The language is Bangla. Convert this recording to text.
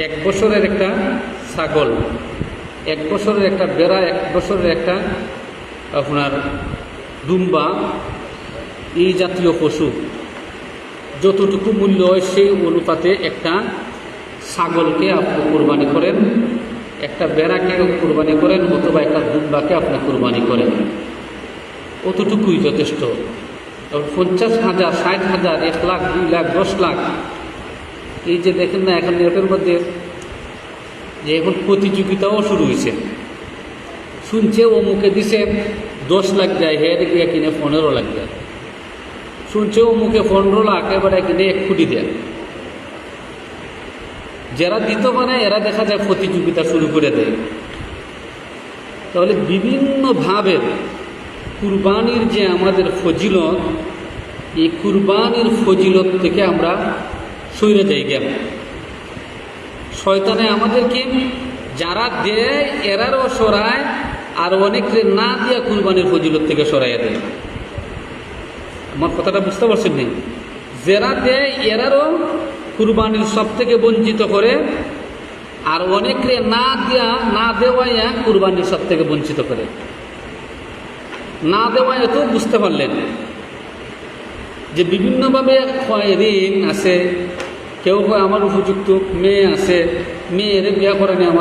1 বছরের একটা ছাগল, 1 বছরের একটা বেড়া, 1 বছরের একটা আপনার দুম্বা, এই জাতীয় পশু যতটুকু মূল্য হয় সেই অনুপাতে একটা ছাগলকে আপনি কোরবানি করেন, একটা বেড়াকে কোরবানি করেন, অথবা একটা দুম্বাকে আপনি কোরবানি করেন, অতটুকুই যথেষ্ট। 50,000, 60,000, 1 লাখ, 2 লাখ, 10 লাখ, এই যে দেখেন না এখন নেটের মধ্যে যে এখন প্রতিযোগিতাও শুরু হয়েছে। শুনছে অমুকে দিছে 10 লাখ যায়, হেরে গিয়ে কিনে 15 লাখ যায়। শুনছে অমুকে 15 লাখ, এবারে কিনে 1 কোটি দেয়। যারা দিত মানে এরা দেখা যায় প্রতিযোগিতা শুরু করে দেয়। তাহলে বিভিন্নভাবে কুরবানির যে আমাদের ফজিলত, এই কুরবানির ফজিলত থেকে আমরা সরে যাই গেল। শয়তানে আমাদেরকে যারা দেয় এরারও সরায়, আর অনেকে না দিয়া কুরবানির ফজিলত থেকে সরাইয়া দেয়। আমার কথাটা বুঝতে পারছেন নি? যারা দেয় এরারও কুরবানির সব থেকে বঞ্চিত করে, আর অনেকে না দেওয়াইয়া কুরবানির সব থেকে বঞ্চিত করে। না দেওয়ায় তো বুঝতে পারলেন যে বিভিন্নভাবে ঋণ আছে। কেউ হয় আমার উপযুক্ত মেয়ে আছে, মেয়ের বিয়া করেনি আমার